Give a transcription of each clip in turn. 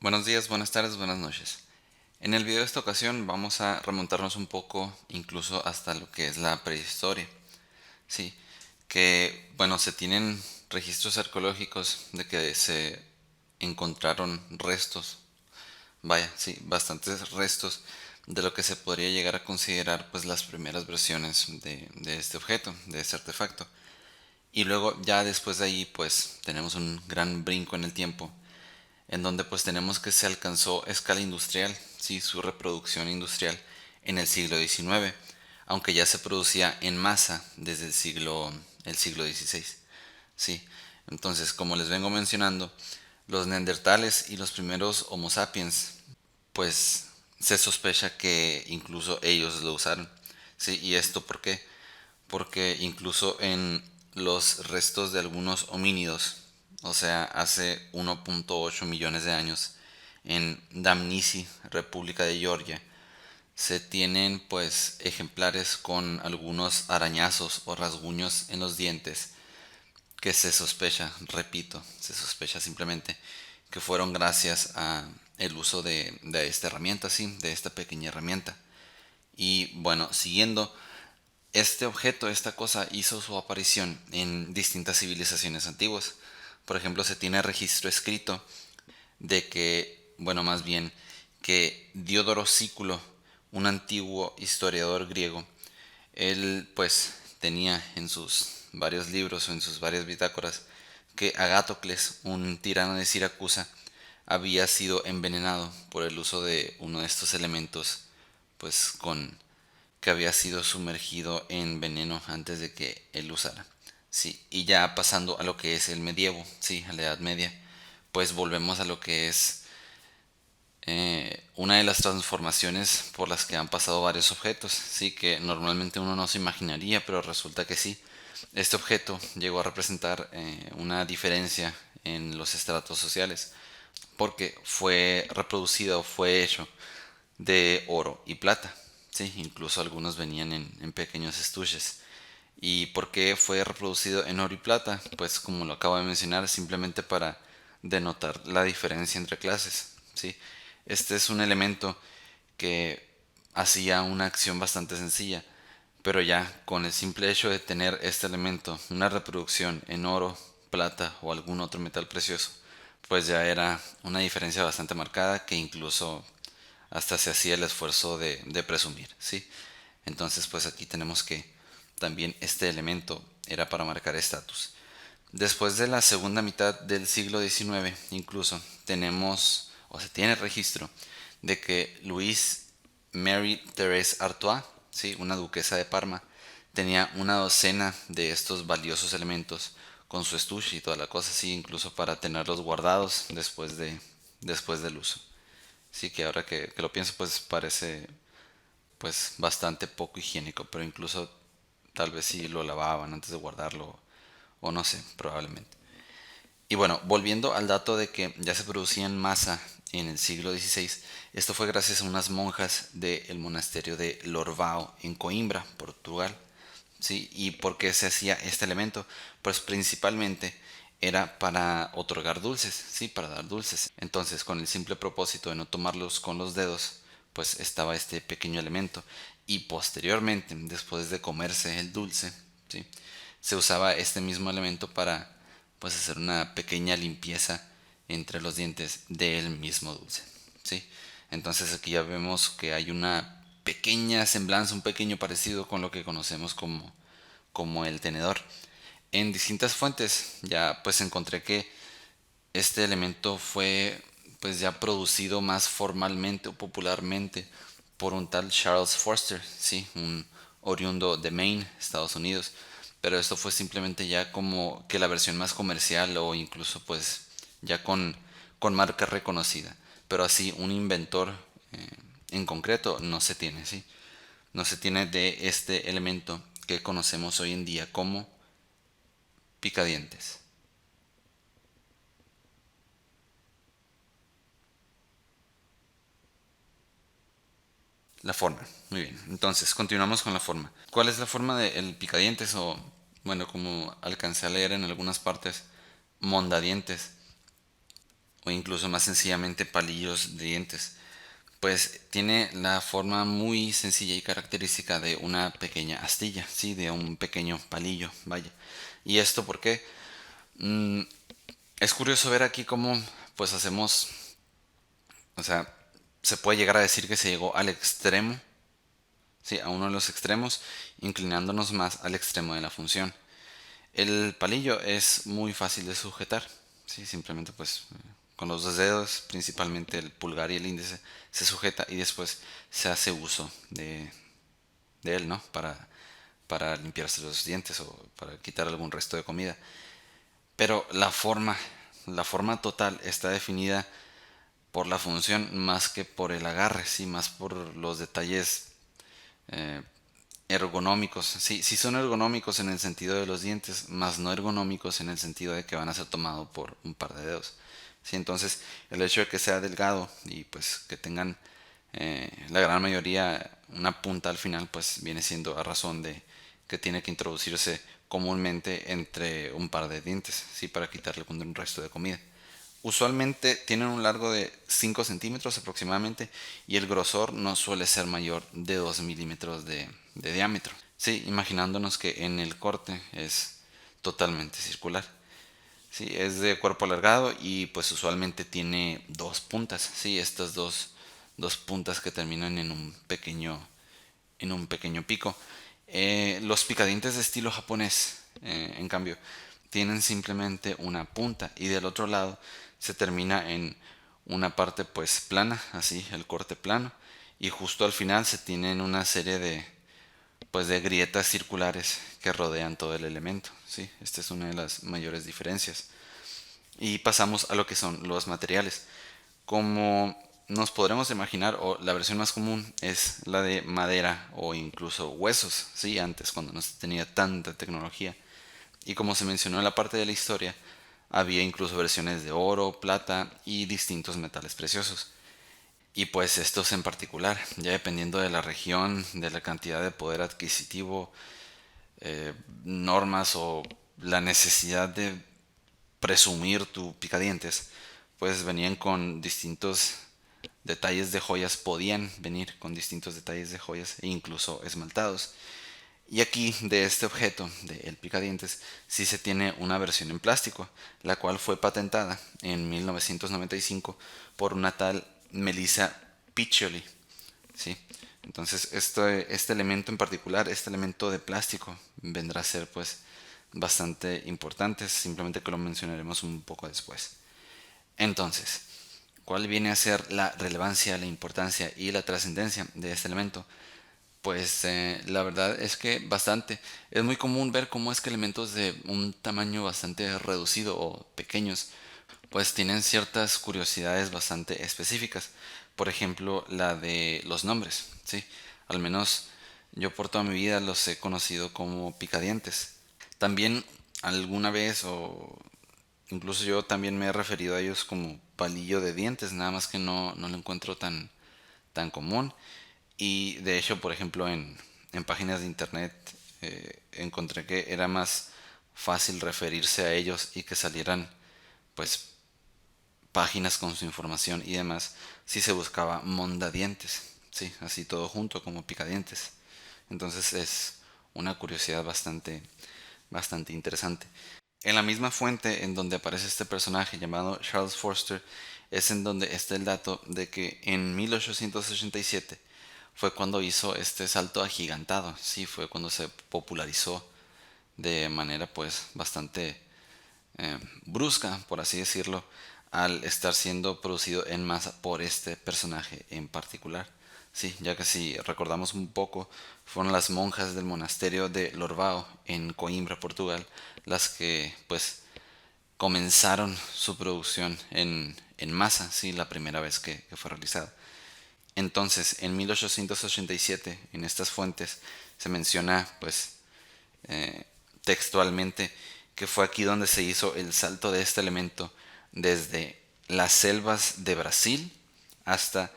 Buenos días, buenas tardes, buenas noches. En el video de esta ocasión vamos a remontarnos un poco incluso hasta lo que es la prehistoria. Sí, que bueno, se tienen registros arqueológicos de que se encontraron restos, vaya, sí, bastantes restos de lo que se podría llegar a considerar pues las primeras versiones de este objeto, de este artefacto. Y luego ya después de ahí pues tenemos un gran brinco en el tiempo en donde pues tenemos que se alcanzó escala industrial, sí, su reproducción industrial en el siglo XIX, aunque ya se producía en masa desde el siglo XVI, sí. Entonces, como les vengo mencionando, los neandertales y los primeros Homo sapiens, pues se sospecha que incluso ellos lo usaron, sí. ¿Y esto por qué? Porque incluso en los restos de algunos homínidos, o sea, hace 1.8 millones de años, en Damnisi, República de Georgia, se tienen pues ejemplares con algunos arañazos o rasguños en los dientes que se sospecha, repito, se sospecha simplemente que fueron gracias a el uso de esta herramienta, sí, de esta pequeña herramienta. Y bueno, siguiendo este objeto, esta cosa, hizo su aparición en distintas civilizaciones antiguas. Por ejemplo, se tiene registro escrito de que, bueno, más bien, que Diodoro Sículo, un antiguo historiador griego, él pues tenía en sus varios libros o en sus varias bitácoras que Agatocles, un tirano de Siracusa, había sido envenenado por el uso de uno de estos elementos, pues con que había sido sumergido en veneno antes de que él usara. Sí, y ya pasando a lo que es el medievo, sí, a la Edad Media, pues volvemos a lo que es una de las transformaciones por las que han pasado varios objetos, sí, que normalmente uno no se imaginaría, pero resulta que sí. Este objeto llegó a representar una diferencia en los estratos sociales, porque fue reproducido, fue hecho de oro y plata. Sí, incluso algunos venían en pequeños estuches. ¿Y por qué fue reproducido en oro y plata? Pues como lo acabo de mencionar, simplemente para denotar la diferencia entre clases. ¿Sí? Este es un elemento que hacía una acción bastante sencilla, pero ya con el simple hecho de tener este elemento, una reproducción en oro, plata o algún otro metal precioso, pues ya era una diferencia bastante marcada que incluso hasta se hacía el esfuerzo de presumir, ¿sí? Entonces, pues aquí tenemos que también este elemento era para marcar estatus. Después de la segunda mitad del siglo XIX, incluso tenemos, o se tiene registro, de que Louise Mary Therese Artois, ¿sí? Una duquesa de Parma, tenía una docena de estos valiosos elementos con su estuche y toda la cosa así, incluso para tenerlos guardados después del uso. Sí, que ahora que lo pienso, pues parece pues bastante poco higiénico, pero incluso tal vez si lo lavaban antes de guardarlo, o no sé, probablemente. Y bueno, volviendo al dato de que ya se producía en masa en el siglo XVI, esto fue gracias a unas monjas del monasterio de Lorbao en Coimbra, Portugal. ¿Sí? ¿Y por qué se hacía este elemento? Pues principalmente era para otorgar dulces, ¿sí? Para dar dulces. Entonces, con el simple propósito de no tomarlos con los dedos, pues estaba este pequeño elemento. Y posteriormente, después de comerse el dulce, ¿sí? Se usaba este mismo elemento para pues hacer una pequeña limpieza entre los dientes del mismo dulce, ¿sí? Entonces aquí ya vemos que hay una pequeña semblanza, un pequeño parecido con lo que conocemos como el tenedor. En distintas fuentes ya pues encontré que este elemento fue pues ya producido más formalmente o popularmente por un tal Charles Forster, sí, un oriundo de Maine, Estados Unidos. Pero esto fue simplemente ya como que la versión más comercial o incluso pues ya con marca reconocida. Pero así un inventor en concreto no se tiene, ¿sí? No se tiene de este elemento que conocemos hoy en día como picadientes. La forma. Muy bien. Entonces, continuamos con la forma. ¿Cuál es la forma del picadientes o, bueno, como alcancé a leer en algunas partes, mondadientes? o incluso más sencillamente palillos de dientes. Pues tiene la forma muy sencilla y característica de una pequeña astilla, sí, de un pequeño palillo, vaya. ¿Y esto por qué? Mm, es curioso ver aquí cómo pues hacemos, o sea, se puede llegar a decir que se llegó al extremo, sí, a uno de los extremos, inclinándonos más al extremo de la función. El palillo es muy fácil de sujetar, sí, simplemente pues con los dos dedos, principalmente el pulgar y el índice, se sujeta y después se hace uso de él, ¿no? Para limpiarse los dientes o para quitar algún resto de comida. Pero la forma total está definida por la función más que por el agarre, sí, más por los detalles eh, ergonómicos. Sí, sí son ergonómicos en el sentido de los dientes, más no ergonómicos en el sentido de que van a ser tomados por un par de dedos. Sí, entonces el hecho de que sea delgado y pues que tengan la gran mayoría una punta al final, pues viene siendo a razón de que tiene que introducirse comúnmente entre un par de dientes, sí, para quitarle un resto de comida. Usualmente tienen un largo de 5 centímetros aproximadamente y el grosor no suele ser mayor de 2 milímetros de diámetro. Sí, imaginándonos que en el corte es totalmente circular. Sí, es de cuerpo alargado y pues usualmente tiene dos puntas. Sí, estas dos puntas que terminan en un pequeño pico. Los picadientes de estilo japonés, en cambio, tienen simplemente una punta y del otro lado se termina en una parte pues plana, así, el corte plano, y justo al final se tienen una serie de pues de grietas circulares que rodean todo el elemento, ¿sí? Esta es una de las mayores diferencias. Y pasamos a lo que son los materiales. Como nos podremos imaginar, o la versión más común es la de madera o incluso huesos, ¿sí? Antes, cuando no se tenía tanta tecnología. Y como se mencionó en la parte de la historia, había incluso versiones de oro, plata y distintos metales preciosos. Y pues estos en particular, ya dependiendo de la región, de la cantidad de poder adquisitivo, normas o la necesidad de presumir tu picadientes, pues venían con distintos detalles de joyas, podían venir con distintos detalles de joyas e incluso esmaltados. Y aquí de este objeto, del picadientes, sí se tiene una versión en plástico, la cual fue patentada en 1995 por una tal Melissa Piccioli. ¿Sí? Entonces este elemento en particular, este elemento de plástico, vendrá a ser pues bastante importante, simplemente que lo mencionaremos un poco después. Entonces, ¿cuál viene a ser la relevancia, la importancia y la trascendencia de este elemento? Pues la verdad es que bastante. Es muy común ver cómo es que elementos de un tamaño bastante reducido o pequeños pues tienen ciertas curiosidades bastante específicas. Por ejemplo, la de los nombres, ¿sí? Al menos yo por toda mi vida los he conocido como picadientes. También alguna vez o incluso yo también me he referido a ellos como palillo de dientes, nada más que no lo encuentro tan común. Y de hecho, por ejemplo, en páginas de internet encontré que era más fácil referirse a ellos y que salieran pues páginas con su información y demás si se buscaba mondadientes, sí, así todo junto como picadientes. Entonces es una curiosidad bastante interesante. En la misma fuente en donde aparece este personaje llamado Charles Forster es en donde está el dato de que en 1887 fue cuando hizo este salto agigantado, sí, fue cuando se popularizó de manera pues bastante brusca, por así decirlo, al estar siendo producido en masa por este personaje en particular. Sí, ya que si recordamos un poco, fueron las monjas del monasterio de Lorbao en Coimbra, Portugal, las que pues comenzaron su producción en masa, sí, la primera vez que fue realizada. Entonces, en 1887, en estas fuentes, se menciona pues eh, textualmente, que fue aquí donde se hizo el salto de este elemento desde las selvas de Brasil hasta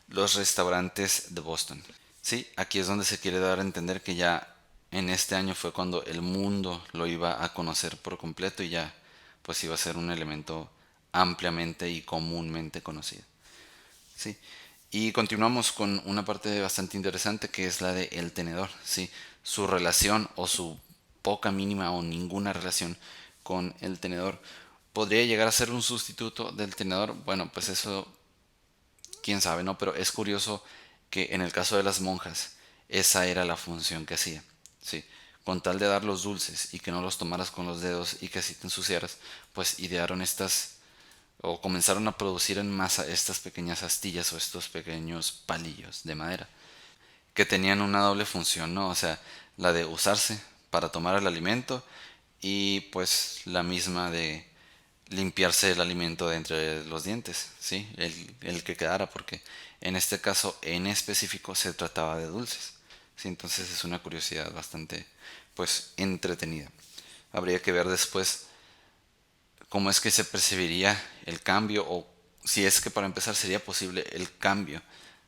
los restaurantes de Boston. Sí, aquí es donde se quiere dar a entender que ya en este año fue cuando el mundo lo iba a conocer por completo y ya pues iba a ser un elemento ampliamente y comúnmente conocida. ¿Sí? Y continuamos con una parte bastante interesante que es la de el tenedor. ¿Sí? Su relación o su poca, mínima o ninguna relación con el tenedor. ¿Podría llegar a ser un sustituto del tenedor? Bueno, pues eso quién sabe, ¿no? Pero es curioso que en el caso de las monjas, esa era la función que hacía, ¿sí? Con tal de dar los dulces y que no los tomaras con los dedos y que así te ensuciaras, pues idearon estas, o comenzaron a producir en masa estas pequeñas astillas o estos pequeños palillos de madera, que tenían una doble función, ¿no? O sea, la de usarse para tomar el alimento y pues la misma de limpiarse el alimento de entre los dientes, ¿sí? El que quedara, porque en este caso en específico se trataba de dulces, ¿sí? Entonces es una curiosidad bastante, pues, entretenida. Habría que ver después cómo es que se percibiría el cambio o si es que para empezar sería posible el cambio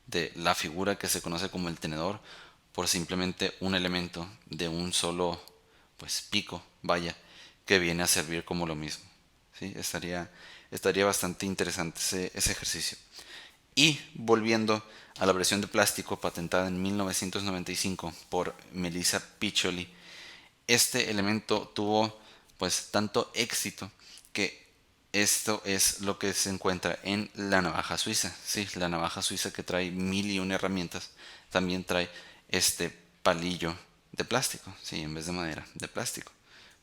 de la figura que se conoce como el tenedor por simplemente un elemento de un solo pues pico, vaya, que viene a servir como lo mismo. ¿Sí? Estaría bastante interesante ese ejercicio. Y volviendo a la versión de plástico patentada en 1995 por Melissa Piccioli, este elemento tuvo pues tanto éxito que esto es lo que se encuentra en la navaja suiza. Sí, la navaja suiza que trae mil y una herramientas también trae este palillo de plástico, sí, en vez de madera, de plástico.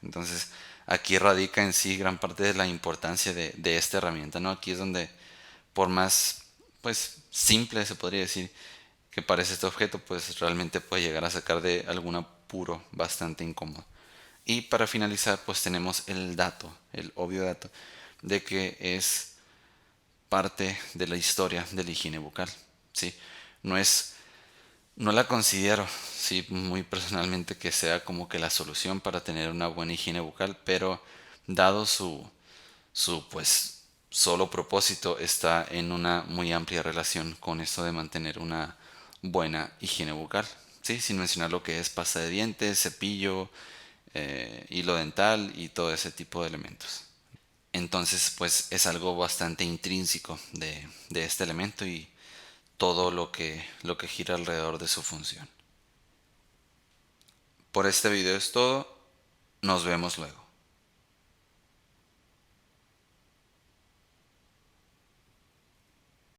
Entonces aquí radica en sí gran parte de la importancia de esta herramienta, ¿no? Aquí es donde por más pues simple se podría decir que parece este objeto, pues realmente puede llegar a sacar de algún apuro bastante incómodo. Y para finalizar, pues tenemos el dato, el obvio dato, de que es parte de la historia de la higiene bucal. ¿Sí? No es, no la considero, sí, muy personalmente que sea como que la solución para tener una buena higiene bucal, pero dado su pues solo propósito está en una muy amplia relación con esto de mantener una buena higiene bucal, ¿sí? Sin mencionar lo que es pasta de dientes, cepillo, hilo dental y todo ese tipo de elementos. Entonces, pues es algo bastante intrínseco de este elemento y todo lo que gira alrededor de su función. Por este video es todo. Nos vemos luego.